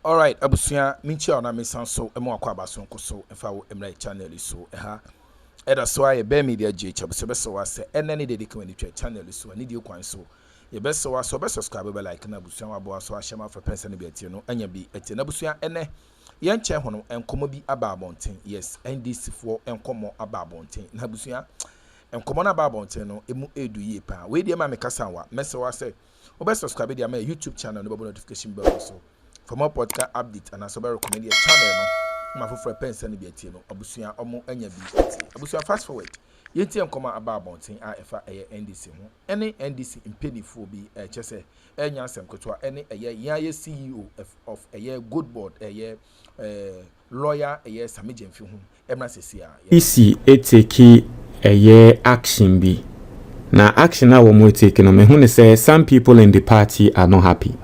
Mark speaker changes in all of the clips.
Speaker 1: All right, abusia minchi ona mesan so emo akwa abason ko so efa wo emra channel so eha eda so aye be media gh abuse be so wase enene de dikwa ni channel so ani di kwan so ye be so wase be subscribe be like na abusia wabo so ahyema for person be atie no anya bi atie na abusia ene ye nche hono enkomo bi aba abonten yes ndc fo enkomo aba abonten na abusia enkomo na aba abonten no emu edu ye pa we de ma mekasa wa mese wase obe subscribe dia my YouTube channel no be notification bell so for more podcast update and also recommend your channel no ma for person be atie no abusua omo anya bi atie abusua fast forward yenti enkoma aba abonten a efa eye NDC ho ene NDC impedifo bi chese enya asem kotwa ene eye ya CEO of eye GoldBOD eye lawyer eye Gyamfi ho emra sesia
Speaker 2: isi eteki eye action bi na action a wo mo take no me hu ne say some people in the party are not happy.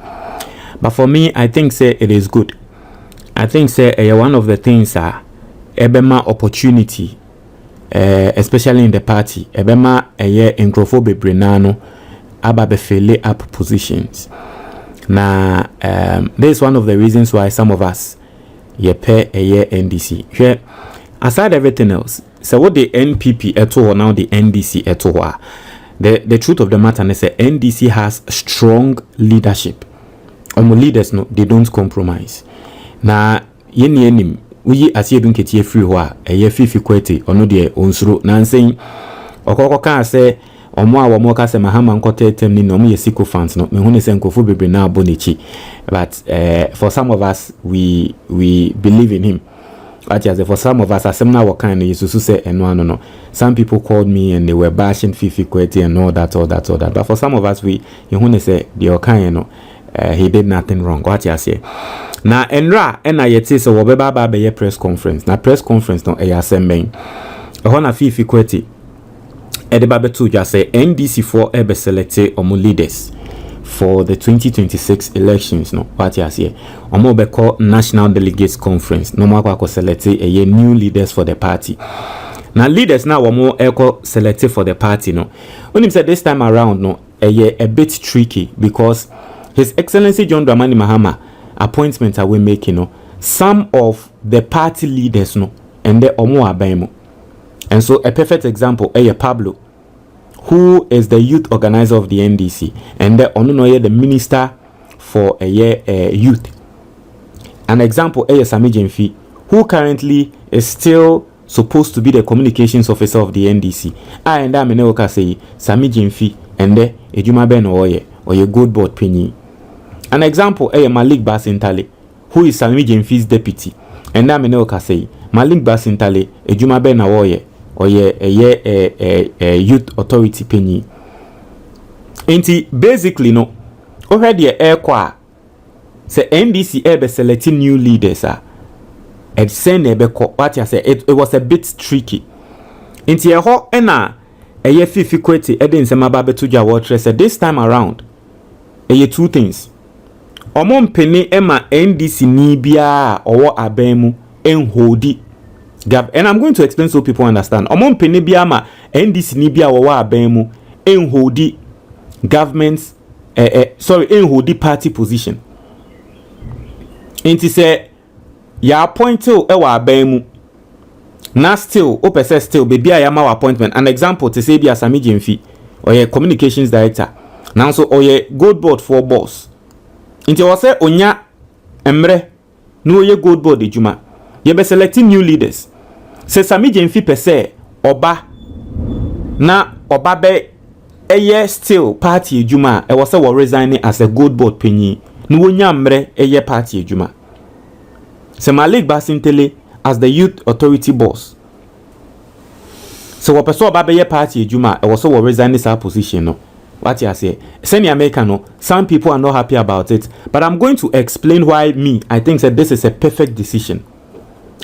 Speaker 2: But for me, I think say it is good. I think say one of the things ebema opportunity, especially in the party, ebema enkrofo bebre nano aba be fill up positions. Na this is one of the reasons why some of us pay NDC. Here, aside everything else, so what the NPP eto now the NDC eto the truth of the matter is that NDC has strong leadership. Leaders no, they don't compromise. Na yenim uyi asiye dunketi free ho a fifi kwete ono de onsuro na nsen okoko ka se omo a womo ka se Mahama nkote tem ni no mo yesiko fans no me hu ne se nkofo bebre na abonichi but for some of us we believe in him. Actually, for some of us asem na wokan no yesusu se eno no some people called me and they were bashing fifi kwete and all that but for some of us we hu ne se the okan no he did nothing wrong. What you say? Na enra ena yeti so wo beba ba be press conference. Na press conference no e asemben. Ho na fifi kweti. E de ba betu just say NDC for ebe select omo leaders for the 2026 elections no. What you say? Omo be call National Delegates Conference. No ma kwa select a new leaders for the party. Na leaders na omo eko select for the party no. When him said this time around no a bit tricky because His Excellency John Dramani Mahama appointments are we making no some of the party leaders no and the omo abemo. And so a perfect example Pablo, who is the youth organizer of the NDC, and the Onunoye the minister for youth. An example Gyamfi, who currently is still supposed to be the communications officer of the NDC. And I mean say Gyamfi and the Ejuma Ben Oye GoldBOD penny. An example Malik Basintale, who is Gyamfi's deputy, and I mean say Malik Basintale Ejuma Ben Oye youth authority penny. Enti basically no already air kwa say NDC be selecting new leaders and send ebeko what I say it was a bit tricky. Enti ho ena fifi kwete eden sema ba betuja water say this time around two things. Omo mpene ema NDC ni bia owo abemu enhodi. And I'm going to explain so people understand. Omo mpene bia ma NDC ni bia owo abemu enhodi government's enhodi party position. Enti say ya appoint ewa abemu na still opese still baby ayama appointment. An example to say bia Gyamfi or communications director. Now so oye GoldBOD for boss. Inti wase onya emre no oye GoldBOD ejuma. Ye be selecting new leaders. Se Gyamfi pese oba na oba be still party ejuma e wase wo resign as a GoldBOD penyi. No onya emre party ejuma. Se Malik Basintele as the youth authority boss. So wo pese oba be party ejuma e wase wo resign this position no. What you say? Send America no. Some people are not happy about it, but I'm going to explain why I think that this is a perfect decision.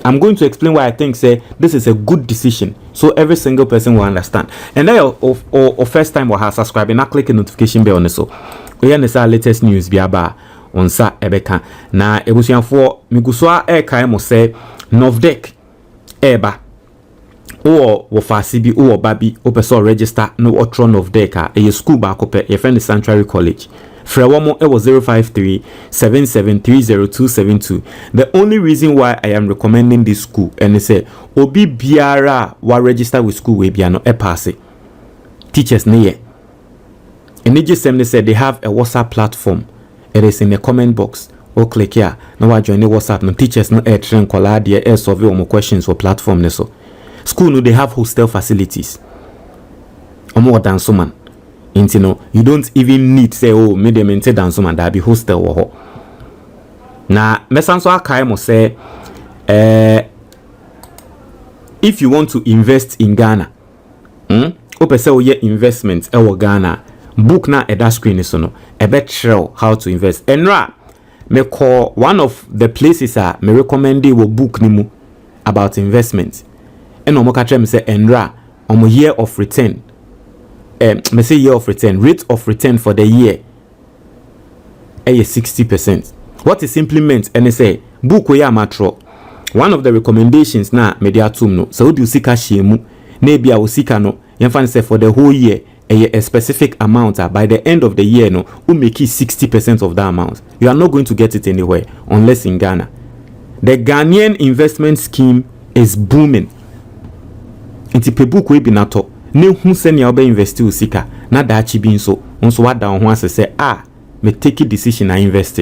Speaker 2: I'm going to explain why I think this is a good decision, so every single person will understand. And then or first time we have subscribed, now click the notification bell on so. We hear the latest news biaba on sa ebeka. Na ebusian for miguswa kai mo say Novdek eba. Or wofasibi or babi opeso register no otron of deka a school back up a friend Sanctuary College. Frewomo it was 053-7730-272. The only reason why I am recommending this school and say obi biara wa register with school we biano e pass it. Teachers ne and they just said they have a WhatsApp platform. It is in the comment box. Or click here. Now I join the WhatsApp. No teachers no air train call there air survey or more questions for platform ne so. School no they have hostel facilities. Or more than someone. You know, you don't even need say oh me dem ente dance man that be hostel wo ho na mesanso akai mo say if you want to invest in Ghana ope say oye investment e wo Ghana book na that screen so no e bet show how to invest enra me call one of the places me recommend wo book ni mu about investment and omo ka tell me say enra omo year of return me say year of return, rate of return for the year is 60%. What is implement and say book we matro. One of the recommendations na media tum no. So do sika shemu, maybe I will sika no. Yamfan say for the whole year a specific amount by the end of the year no, we make it 60% of that amount. You are not going to get it anywhere unless in Ghana. The Ghanaian investment scheme is booming. Inti pe book we binato. Ne hu senia obe invest usika na dachi bi nso wada ho asese me take a decision na invest.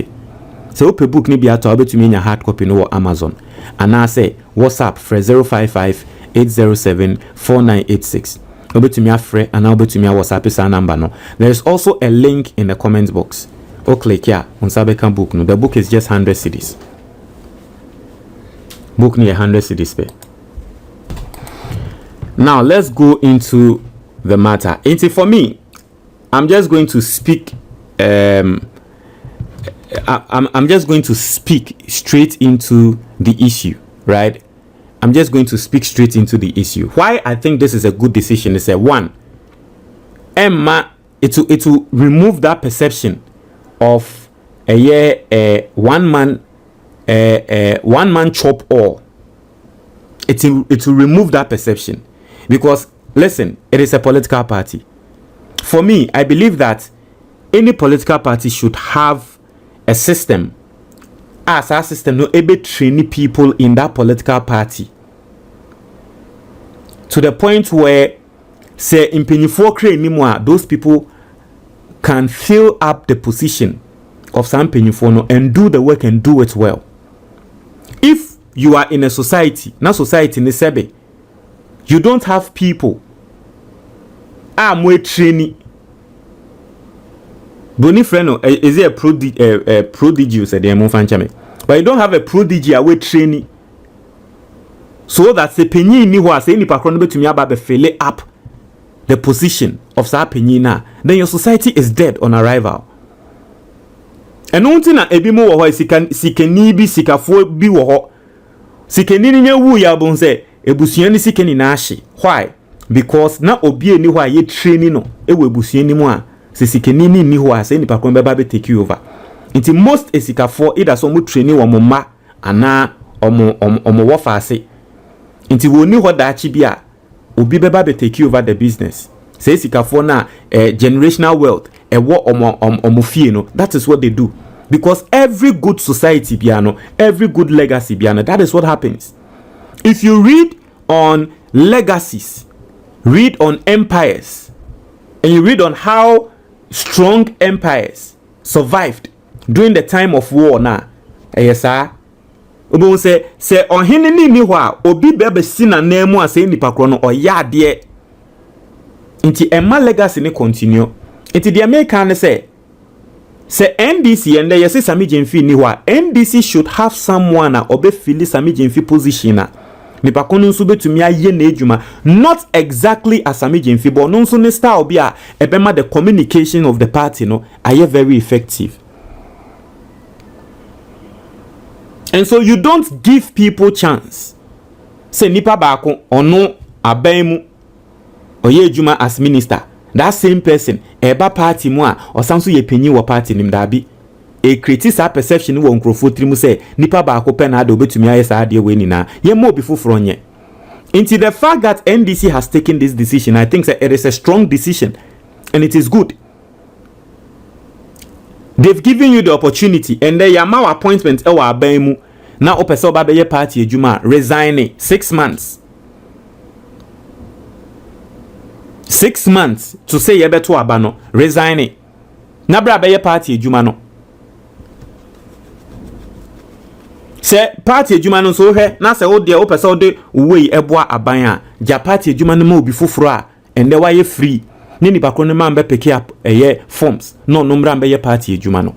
Speaker 2: So open book ni bi ato obetumi nya hard copy no Amazon and I say WhatsApp for 055-807-4986 obetumi afre and obetumi WhatsApp is number no. There is also a link in the comment box. O click here on Sabeka book no. The book is just 100 cedis. Book ni 100 cedis pe. Now let's go into the matter. For me, I'm just going to speak. I'm just going to speak straight into the issue, right? I'm just going to speak straight into the issue. Why I think this is a good decision is one. Emma, it will remove that perception of a one man chop all. It will remove that perception. Because, listen, it is a political party. For me, I believe that any political party should have a system. As our system, no able train people in that political party. To the point where, say, in Penifo anymore, those people can fill up the position of some Penifo and do the work and do it well. If you are in a society, not society in the Sebe, you don't have people more training. Boni friend is a prodigy said but you don't have a prodigy away training. So that the penny ni wa say ni pakron be tumi aba be fill up the position of sa penny na, then your society is dead on arrival. And unti na ebi mo wo ho sikani bi sikafo bi wo ho. Sikani ni nya wu ya bon say ebusuani sikeni na ahye. Why? Because na obi eni ho aye training no ewe ebusuani mu a se sikeni ni ho a se ni pakon beba be take over. Nti most esikafo either so mu training wo mma ana omo wo faase. Nti woni ho da achi bia obi beba be take over the business. Se esikafo na generational wealth wo omo fie no, that is what they do. Because every good society biano, every good legacy biano, that is what happens. If you read on legacies, read on empires, and you read on how strong empires survived during the time of war now, yes sir. Obo say ohene ni ho a obi bebe si na nemu ase nipa kro no oya de nti emma legacy ni continue. Nti the American say NDC and yes Sami Gyamfi ni ho a NDC should have someone a obe fili Sami Gyamfi position na nipa kono nso betumi aye na ejuma, not exactly as Sami Gyamfi but no nso ne style bi a ebema the communication of the party no aye very effective. And so you don't give people chance. Say nipa baako ono aban mu oye ejuma as minister, that same person eba party mu a osanso ye panyi wo party nim da bi e create sa perception wo nkrofo trimu say nipa baako pe na ade obetumi aye sa ade we nina ye mo bi foforo nye. Into the fact that NDC has taken this decision, I think that it is a strong decision and it is good. they've given you the opportunity and they are my appointment ewa aban na opese oba be party adwuma resign 6 months 6 months to say ye beto aba no resign na bra be party adwuma no se party adwuma no so hwe na se wo de opese wo de wei eboa aban a ja party adwuma no ma obi foforo a ende wa ye free ni nipa kro no man be pick up forms no number be party adwuma no.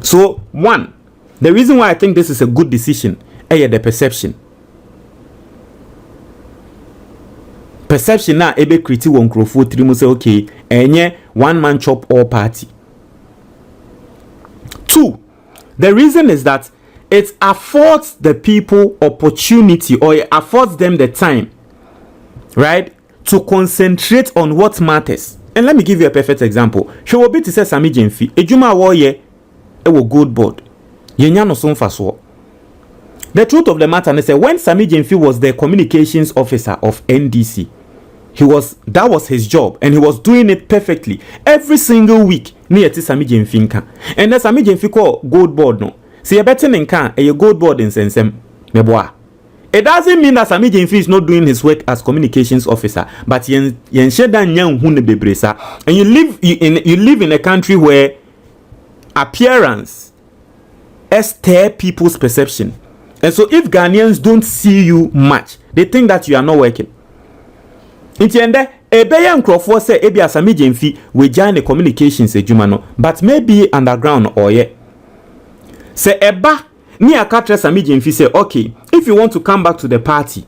Speaker 2: So one, the reason why I think this is a good decision is the perception na ebe create won crofo trimu say okay enye one man chop all party. Two, the reason is that it affords the people opportunity or it affords them the time, right, to concentrate on what matters. And let me give you a perfect example. She will be to say Sami Gyamfi ejuma wo ye e wo GoldBOD yenya no so mfa so. The truth of the matter is that when Sami Gyamfi was the communications officer of NDC, that was his job and he was doing it perfectly every single week. Near to Sami Gyamfi nka, and then Sami Gyamfi call GoldBOD no. See a better nka a GoldBOD in sensem meboa. It doesn't mean that Sami Gyamfi is not doing his work as communications officer, but yen sheda nyang hune bebresa. And you live in a country where appearance stir people's perception. And so if Ghanaians don't see you much, they think that you are not working. Entiende ebeya nkrofo say ebia Sami Gyamfi we join communications adwuma no, but maybe underground or ye. Say eba ni akatre Sami Gyamfi say okay, if you want to come back to the party,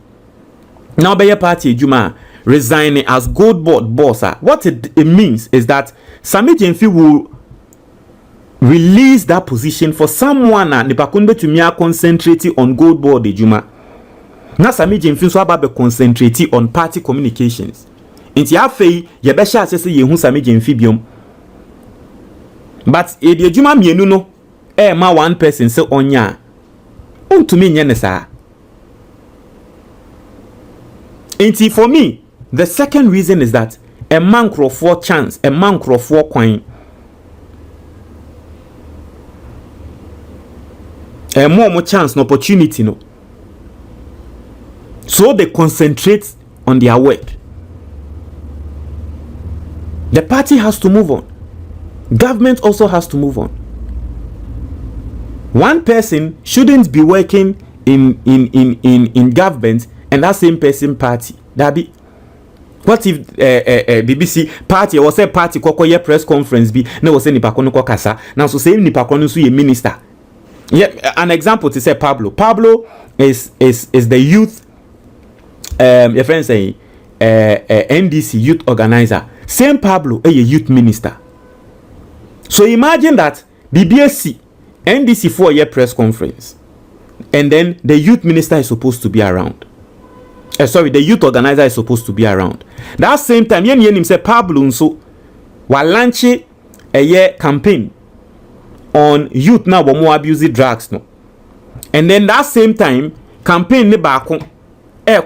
Speaker 2: now be party adwuma resigning as GoldBOD boss. What it means is that Sami Gyamfi will release that position for someone nipakunbe to me concentrating on GoldBOD adwuma. Na Sami Gyamfi so aba be concentrate on party communications. Inti afei ye be sha say ye hu Sami Gyamfi biom. But e de adwuma mienu no ma one person say onya. Untumi nye ne saa. Inti for me, the second reason is that a man crofo chance, a man crofo kwan. A more chance no opportunity no. So they concentrate on their work. The party has to move on. Government also has to move on. One person shouldn't be working in government and that same person party. That be what if BBC party or say party kokoye press conference be na was say nipa kono kokasa now so say nipa kono so ye minister. Yeah, an example to say Pablo is the youth your friend say NDC youth organizer. Same Pablo a youth minister. So imagine that BBSC NDC 4-year press conference and then the youth minister is supposed to be around. The youth organizer is supposed to be around. That same time yen him say Pablo nso wa launch a year campaign on youth now more abusing drugs no. And then that same time campaign ne baako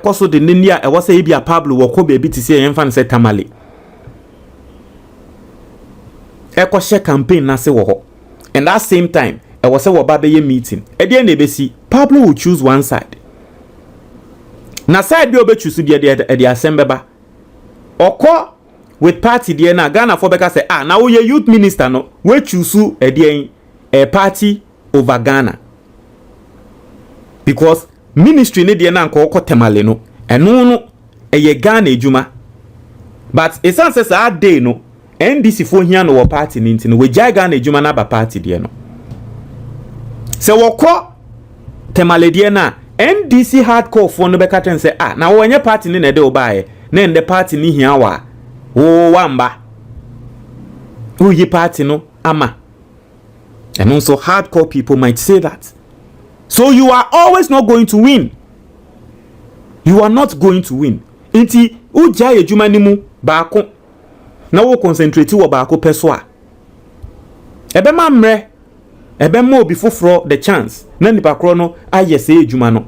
Speaker 2: koso de nenia e was say bia Pablo wo ko baby to say yemfa say tamale ko share campaign na say wo ho. And that same time e was say wo ba be meeting e de na be see Pablo will choose one side na side bi obe choose the assembly ba okọ with party there na Ghana for beka say na wo ye youth minister no we choose a party over Ghana because ministry ne de na nko temale no eno no ye Ghana ejuma but it sounds as a day no NDC for hia no party ni ntino we jai Ghana ejuma na ba party de no se wokọ temale de na NDC hardcore for no beka ten say na wo nye party ni na de obae na ende party ni hia wa wo wamba uyi party no ama. And also hardcore people might say that. So you are always not going to win. You are not going to win. Inti uja ejuma nimu baako na wo concentrate wo baako peso a. Ebe mamre ebe ma obi foforo the chance na nipa kro no aye say ejuma no.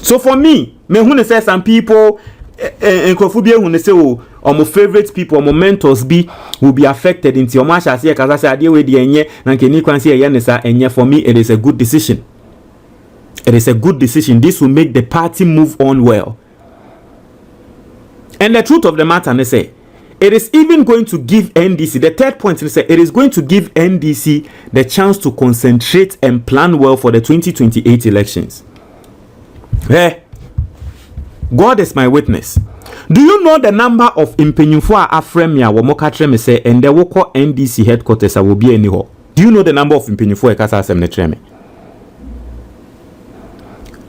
Speaker 2: So for me hu ne say some people enkofu bi hu ne say or my favorite people or my mentors be will be affected into your match as because I say idea with the enye and can you can see enye for me it is a good decision. It is a good decision. This will make the party move on well. And the truth of the matter, they say, it is even going to give NDC, the third point, they say, it is going to give NDC the chance to concentrate and plan well for the 2028 elections. Hey, God is my witness. Do you know the number of impenyufo afremia wo moka me say and they will call NDC headquarters will be anyhow? Do you know the number of impenyufo ekasa asem ne treme?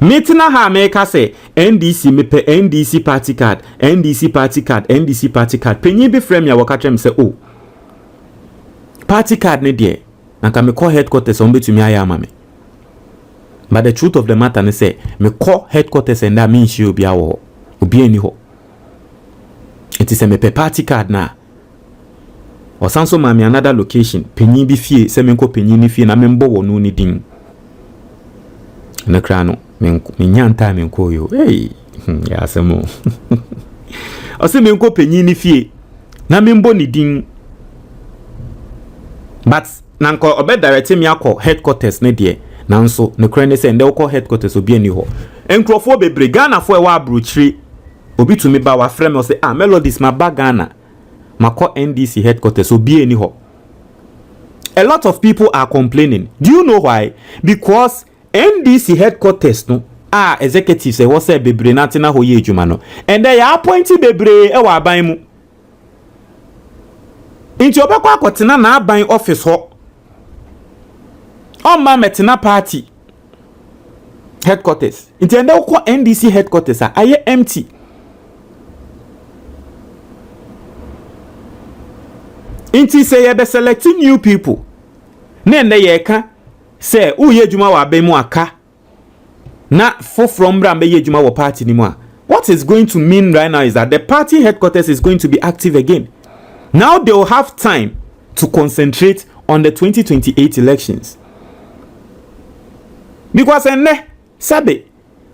Speaker 2: Meeting ha make say NDC me pe NDC party card, NDC party card, NDC party card. Penye be frame ya waka me say oh party card ne die na ka me call headquarters on betumi ayama me. But the truth of the matter ne say me call headquarters and that means you be awo obi ani ho. It is a me pe party card na. Or sanso mami another location penye bi fie se me nko penye ni fie na me mbo wo no ni din. Na kra no Minyanta menko yo. Hey, ya asemo. Ose menko penyi ni fie. Na membo ni din. But nanko obe direct me akọ headquarters ne de. Nanso ne kra ne se nde ukọ headquarters obi ani ho. Enkrofo bebre Ghana fo e wa abrochiri. Obi tumi ba wa frame o se melodies ma ba Ghana. Makọ NDC headquarters obi ani ho. A lot of people are complaining. Do you know why? Because NDC headquarters no executives say what say bebre natina ho ye adwuma no and they are appointing bebre e wa aban mu inti obekwa akotena na aban office ho on ma metina party headquarters inti ende ko NDC headquarters aye empty inti say ye be selecting new people na ende ye ka say uye adwuma wa aban mu aka na from bra be adwuma wo party ni mu a what is going to mean right now is that the party headquarters is going to be active again. Now they will have time to concentrate on the 2028 elections. Because enne sabe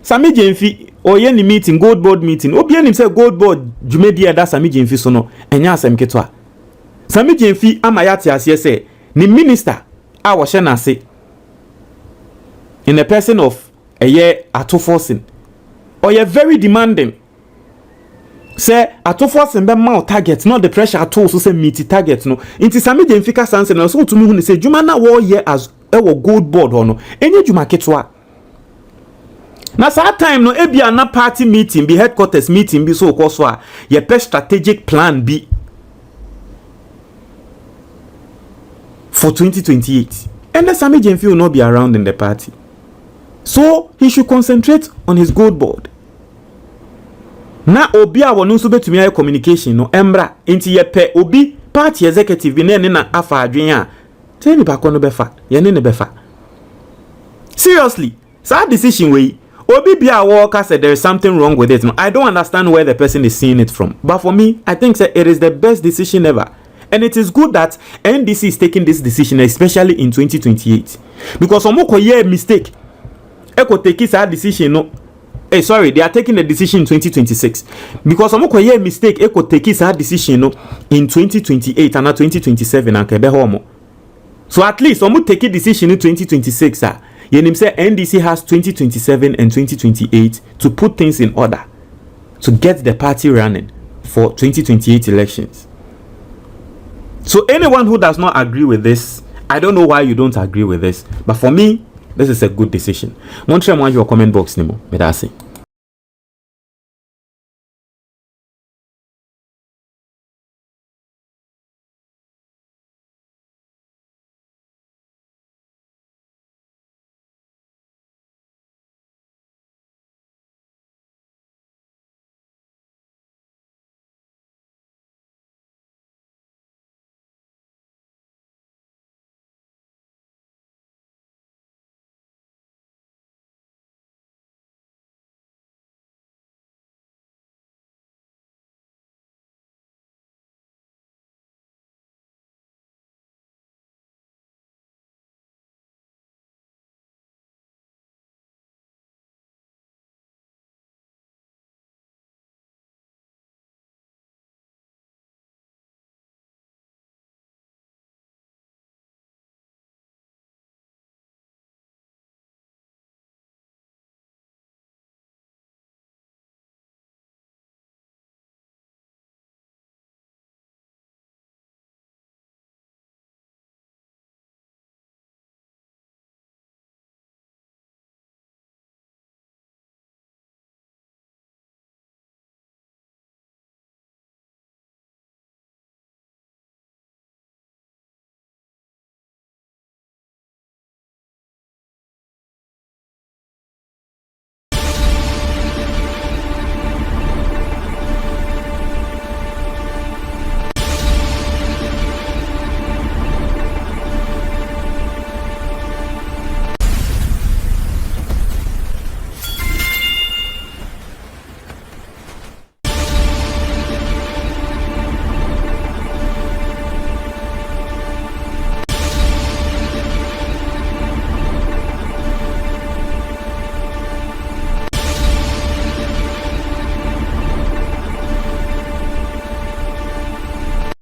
Speaker 2: Sami Gyamfi oye ni meeting GoldBOD meeting obi anim say GoldBOD dwumadi ada Sami Gyamfi so no enya asem ketwa. Sami Gyamfi amayate ase say ni minister a wo hye na ase in the person of a year atoforcing or you're very demanding. Say atoforcing be mount target, not the pressure at all. So say meet target no. Inti Sami Gyamfi ka sanse na so to me hu say juma na wo year as e wo GoldBOD ho no. Enye juma ketwa. Na that time no e bia na party meeting be headquarters meeting be so ko so a ye pe strategic plan be for 2028. And the Sami Gyamfi will not be around in the party. So he should concentrate on his GoldBOD. Na obi a wonu so betumi aye communication no embra enti ye pe obi party executive bi na afa adwen a tell me back no befa ye ne befa. Seriously, that decision wey obi bia worker said there is something wrong with it. No, I don't understand where the person is seeing it from. But for me, I think that it is the best decision ever. And it is good that NDC is taking this decision, especially in 2028. Because omoko ye mistake. Eko take that decision no. Sorry, they are taking the decision in 2026. Because omoko ye mistake eko take that decision no in 2028 and not 2027 and kebe homo. So at least omo take a decision in 2026 yenim say NDC has 2027 and 2028 to put things in order to get the party running for 2028 elections. So anyone who does not agree with this, I don't know why you don't agree with this, but for me, this is a good decision. Montreal, your comment box, Nemo.